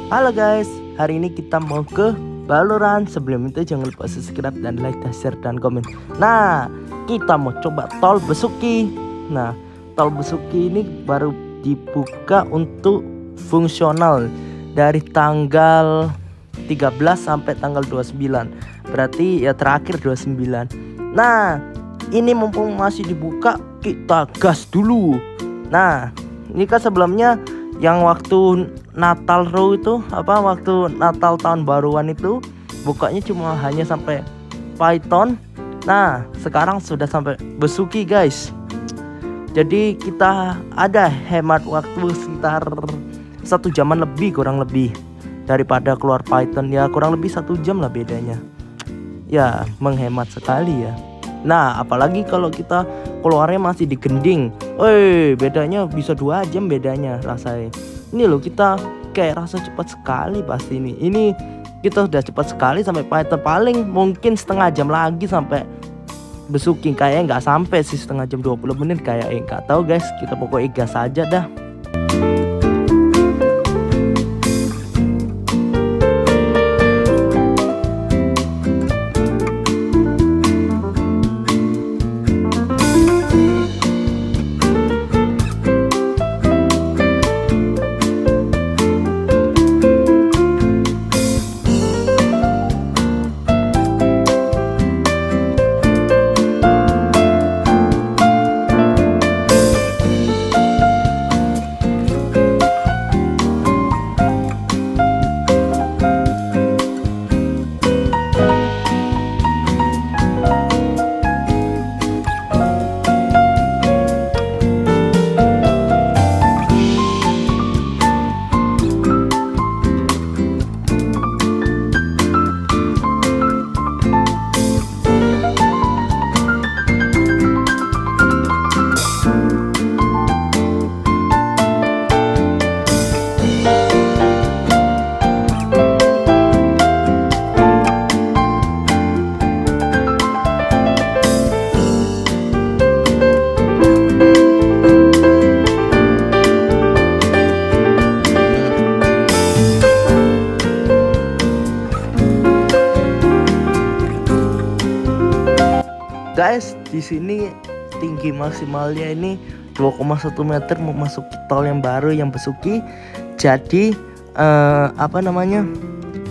Halo guys, hari ini kita mau ke Valorant. Sebelum itu jangan lupa subscribe dan like, share, dan komen. Nah, kita mau coba tol Besuki. Nah, tol Besuki ini baru dibuka untuk fungsional dari tanggal 13 sampai tanggal 29. Berarti ya terakhir 29. Nah, ini mumpung masih dibuka, kita gas dulu. Nah, ini kan sebelumnya yang waktu Natal Row itu waktu Natal tahun baruan itu bukanya cuma hanya sampai Python. Nah, sekarang sudah sampai Besuki guys. Jadi kita ada hemat waktu sekitar 1 jaman lebih, kurang lebih, daripada keluar Python. Ya kurang lebih 1 jam lah bedanya. Ya menghemat sekali ya. Nah, apalagi kalau kita keluarnya masih di Gending. Bedanya bisa 2 jam bedanya rasanya. Ini loh, kita kayak rasa cepat sekali pasti ini. Ini kita udah cepat sekali sampai Python, paling mungkin setengah jam lagi sampai Besuki. Kayaknya nggak sampai sih setengah jam, 20 menit kayaknya, nggak tahu guys. Kita pokoknya gas aja dah. Guys, di sini tinggi maksimalnya ini 2,1 meter memasuki tol yang baru yang Besuki. Jadi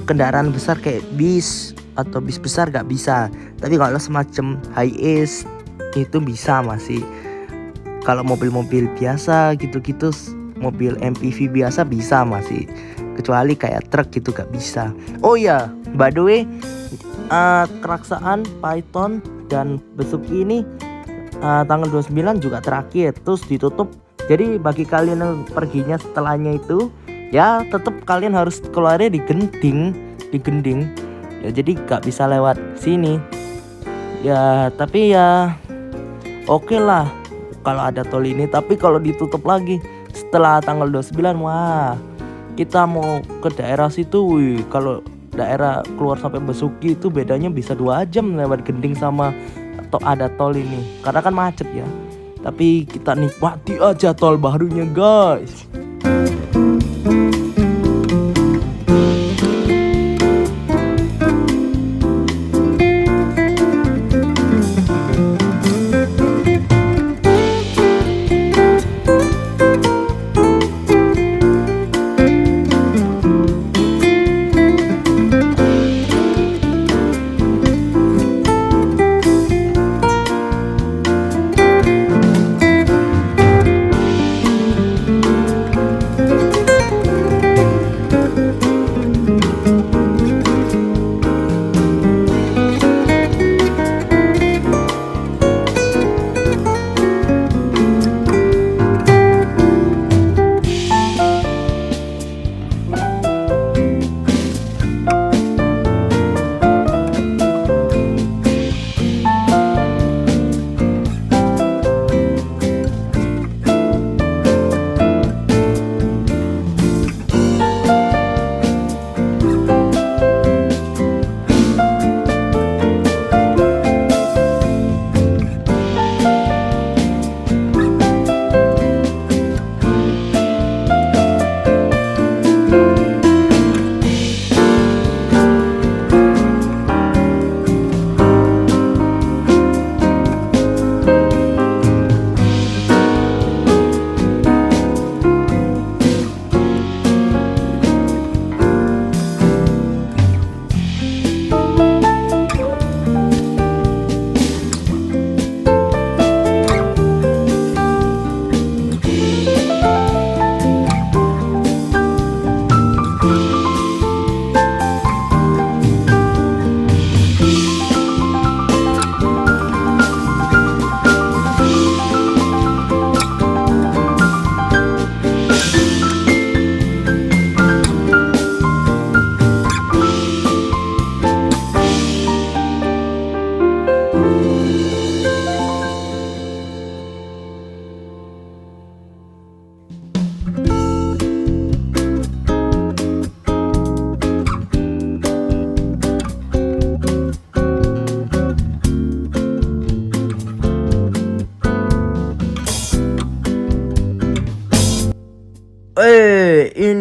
kendaraan besar kayak bis atau bis besar gak bisa. Tapi kalau semacam Hiace itu bisa masih. Kalau mobil-mobil biasa gitu-gitu, mobil MPV biasa bisa masih. Kecuali kayak truk gitu gak bisa. Oh ya, by the way, keraksaan Python dan Besuki ini tanggal 29 juga terakhir, terus ditutup. Jadi bagi kalian yang perginya setelahnya itu, ya tetap kalian harus keluarnya di Gending ya, jadi gak bisa lewat sini ya. Tapi ya oke lah kalau ada tol ini. Tapi kalau ditutup lagi setelah tanggal 29, wah, kita mau ke daerah situ, kalau daerah keluar sampai Besuki itu bedanya bisa 2 jam lewat Gending sama atau ada tol ini, karena kan macet ya. Tapi kita nikmati aja tol barunya guys.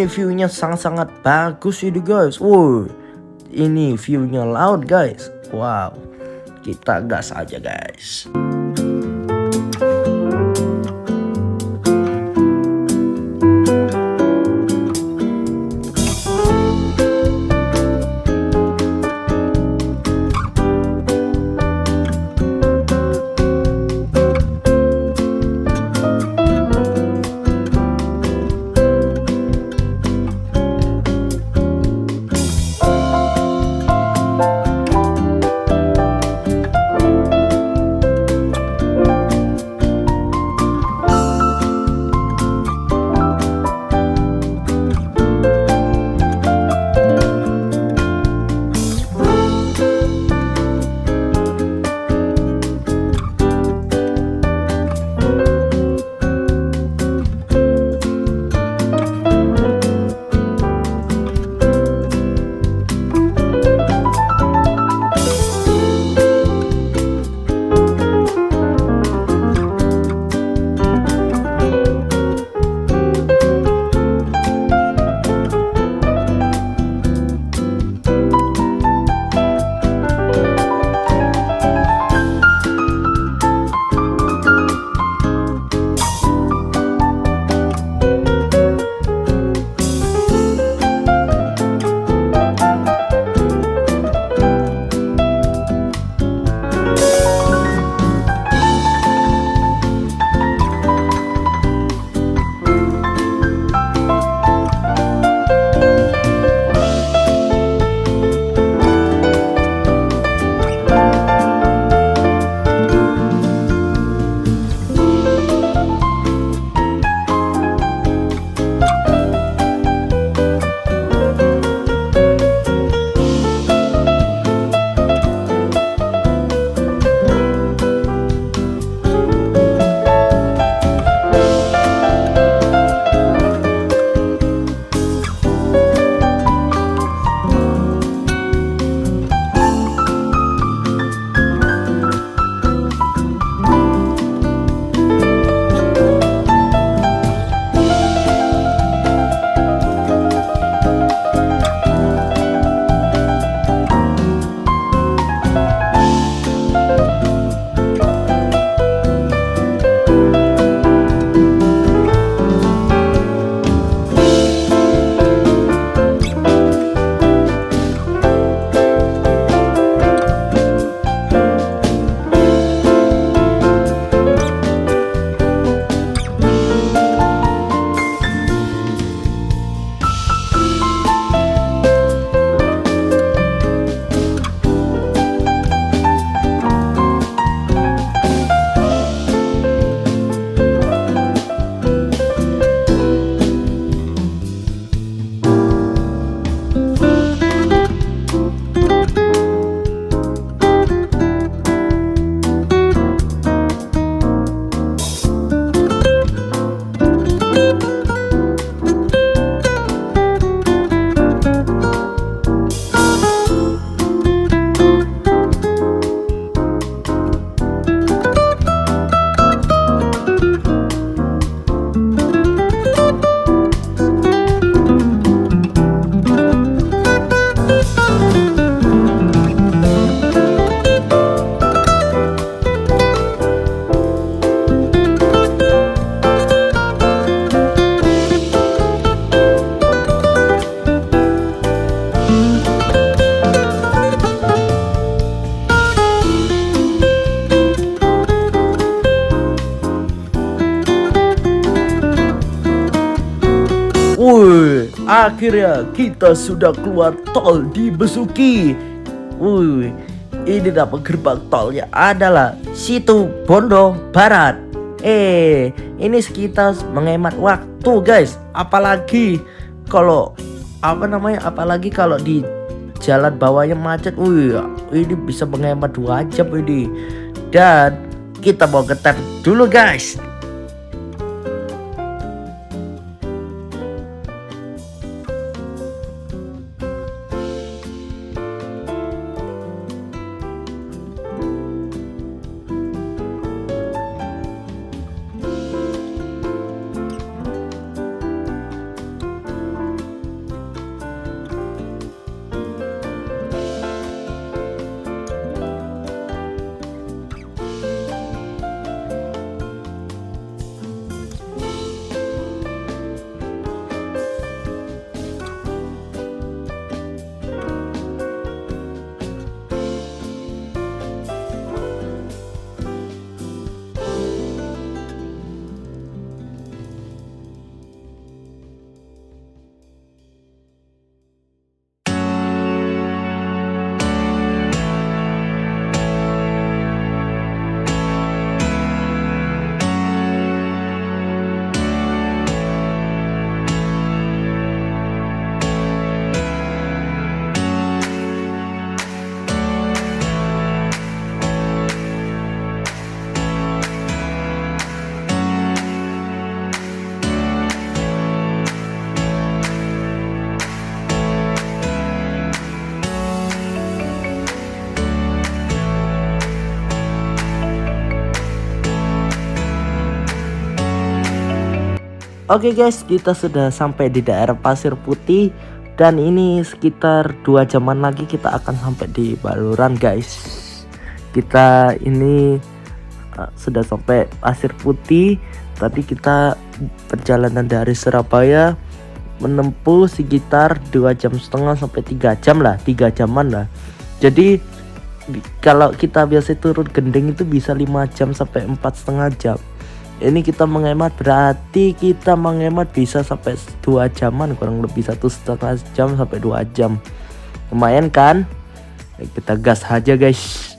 ini view-nya sangat-sangat bagus ini guys. Wow, ini view-nya laut guys. Wow, kita gas aja guys. Wih, akhirnya kita sudah keluar tol di Besuki. Wih, ini dapat gerbang tolnya adalah Situ Bondo Barat. Ini sekitar menghemat waktu guys. Apalagi kalau apalagi kalau di jalan bawahnya macet. Wih, ini bisa menghemat 2 jam ini. Dan kita mau ngetem dulu guys. Oke guys, kita sudah sampai di daerah Pasir Putih dan ini sekitar 2 jaman lagi kita akan sampai di Baluran guys. Kita ini sudah sampai Pasir Putih. Tadi kita perjalanan dari Surabaya menempuh sekitar 2,5 jam sampai 3 jam lah, 3 jaman lah. Jadi kalau kita biasa turun gending itu bisa 5 jam sampai 4,5 jam. Ini kita menghemat, berarti kita menghemat bisa sampai 2 jaman, kurang lebih 1,5 jam sampai 2 jam. Lumayan kan? Kita gas aja guys.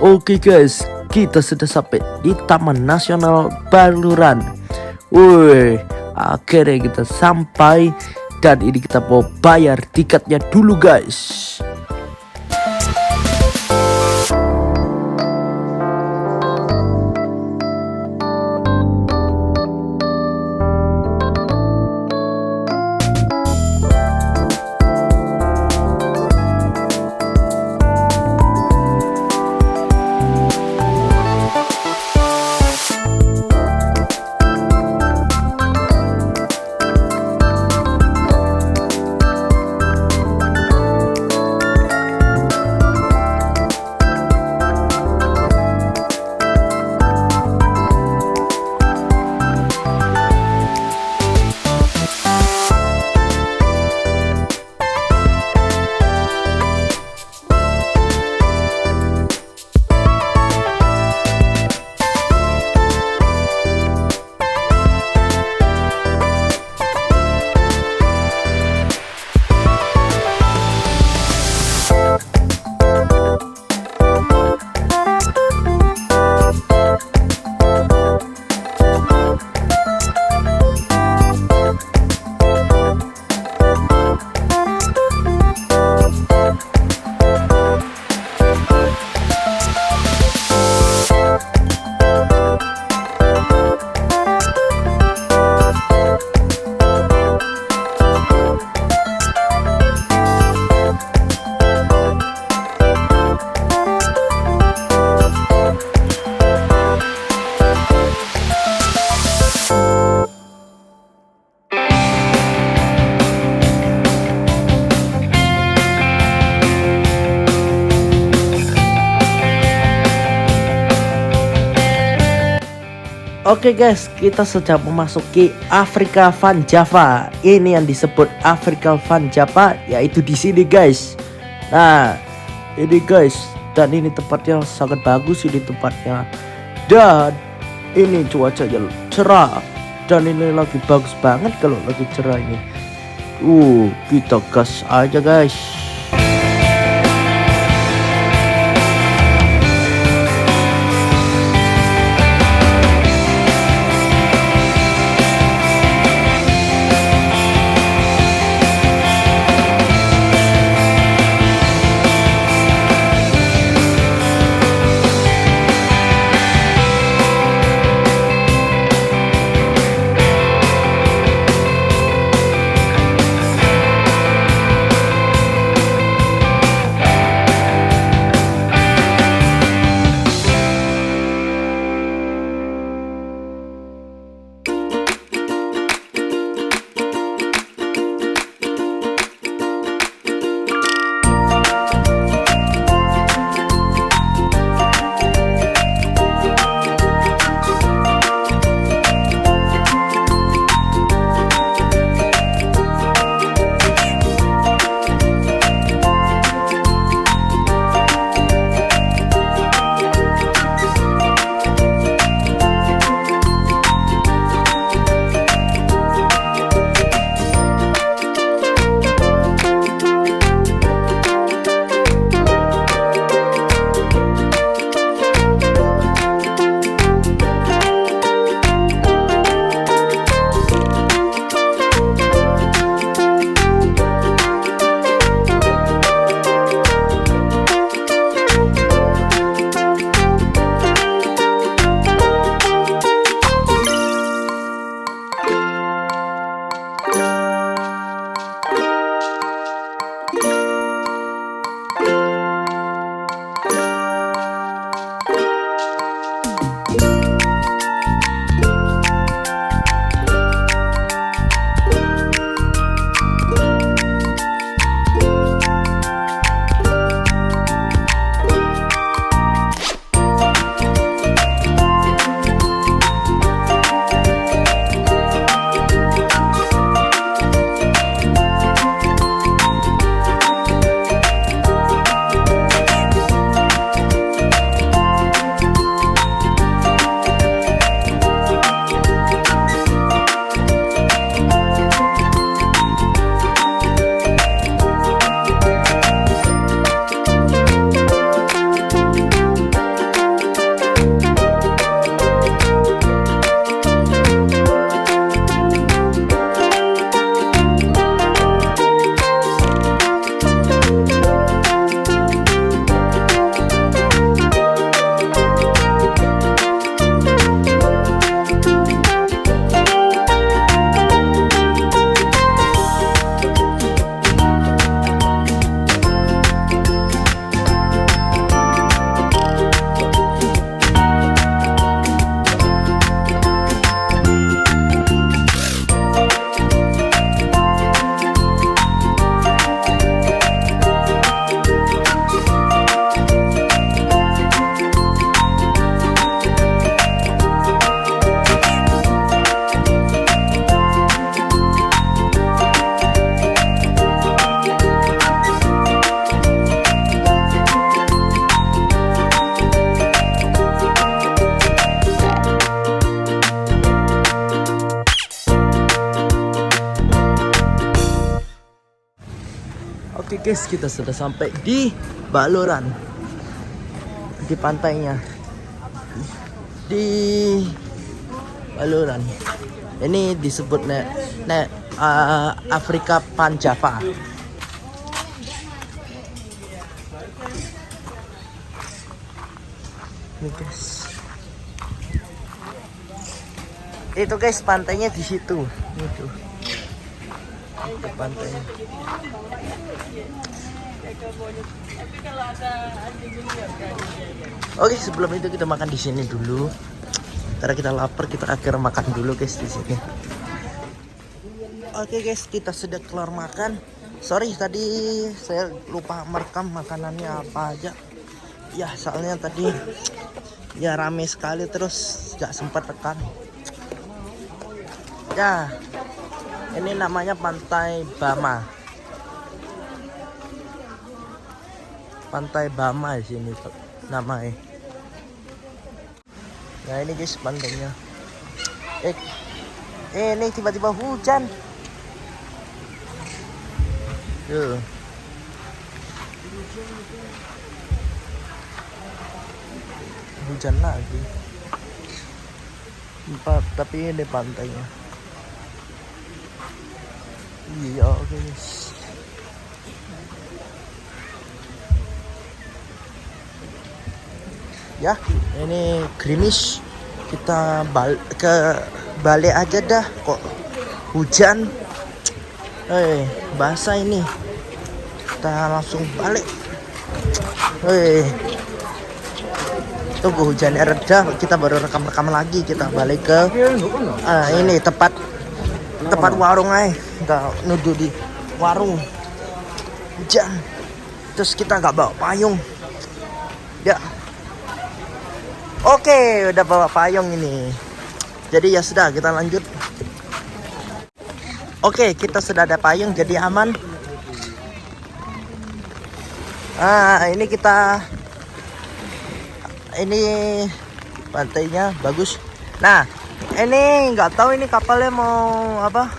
Oke guys, kita sudah sampai di Taman Nasional Baluran. Woi, akhirnya kita sampai dan ini kita mau bayar tiketnya dulu guys. Oke guys, kita sudah memasuki Afrika Van Java. Ini yang disebut Afrika Van Java, yaitu di sini guys. Nah, ini guys, dan ini tempatnya sangat bagus ini tempatnya. Dan ini cuacanya cerah. Dan ini lagi bagus banget kalau lagi cerah ini. Kita gas aja guys. Oke guys, kita sudah sampai di Baluran, di pantainya di Baluran. Ini disebut Afrika Van Java. Ini guys, itu guys pantainya di situ. Itu pantainya. Oke, sebelum itu kita makan di sini dulu. Karena kita lapar, kita akhirnya makan dulu guys di sini. Oke guys, kita sudah kelar makan. Sorry tadi saya lupa merekam makanannya apa aja. Ya, soalnya tadi ya rame sekali, terus gak sempat rekam. Ya, ini namanya Pantai Bama. Pantai Bama di sini namanya. Nah ini guys pantainya. Ini tiba-tiba hujan. Tuh. Hujan lagi. Tapi ini pantainya. Iya guys. Ya, ini gerimis. Kita balik aja dah, kok hujan. Basah ini. Kita langsung balik. Tunggu hujannya reda, kita baru rekam lagi. Kita balik ke ini tempat warung aja. Kita nuju di warung. Hujan. Terus kita nggak bawa payung. Ya. Oke, udah bawa payung ini. Jadi ya sudah, kita lanjut. Oke, kita sudah ada payung, jadi aman. Ini pantainya bagus. Nah, ini nggak tahu ini kapalnya mau apa?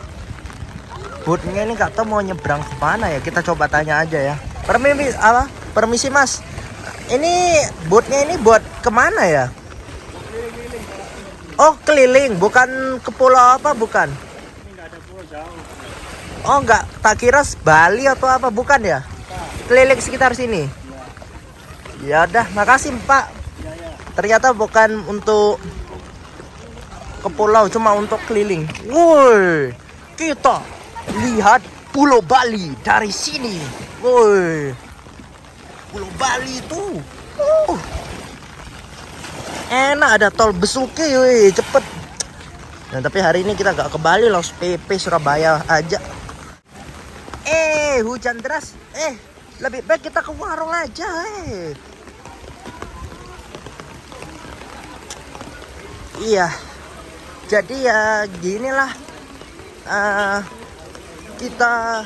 Bootnya ini nggak tahu mau nyebrang ke mana ya. Kita coba tanya aja ya. Permisi Mas. Ini bootnya ini buat kemana ya? Oh keliling, bukan ke pulau apa bukan? Oh enggak, tak kira Bali atau apa, bukan ya? Keliling sekitar sini. Ya udah, makasih Pak. Ternyata bukan untuk ke pulau, cuma untuk keliling. Woi, kita lihat Pulau Bali dari sini. Woi, Pulau Bali itu enak, ada tol Besuki, woi, cepet. Nah, tapi hari ini kita gak ke Bali, langsung PP Surabaya aja. Hujan deras. Lebih baik kita ke warung aja. Iya. Jadi ya ginilah. Kita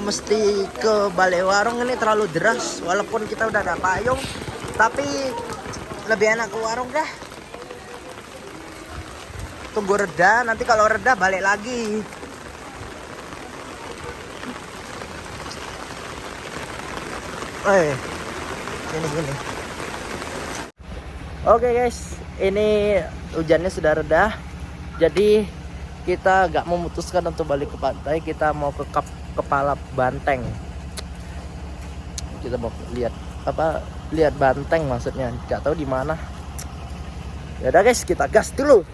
mesti ke balik warung, ini terlalu deras. Walaupun kita udah ada payung, tapi lebih enak ke warung dah. Tunggu reda, nanti kalau reda balik lagi. Gini. Oke guys, ini hujannya sudah reda. Jadi kita gak memutuskan untuk balik ke pantai, kita mau ke Kepala Banteng. Kita mau lihat banteng maksudnya, nggak tahu di mana. Ya udah guys, kita gas dulu.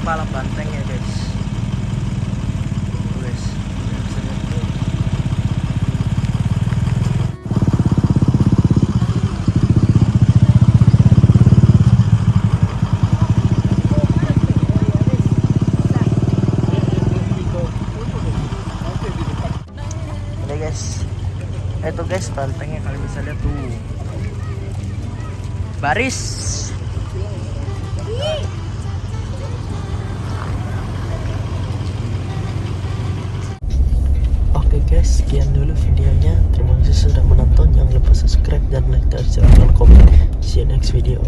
Kepala Banteng ya guys. Ini guys, itu guys bantengnya, kalian bisa lihat tuh, baris. Oke guys, sekian dulu videonya. Terima kasih sudah menonton. Jangan lupa subscribe dan like dan share dan komen. See you next video.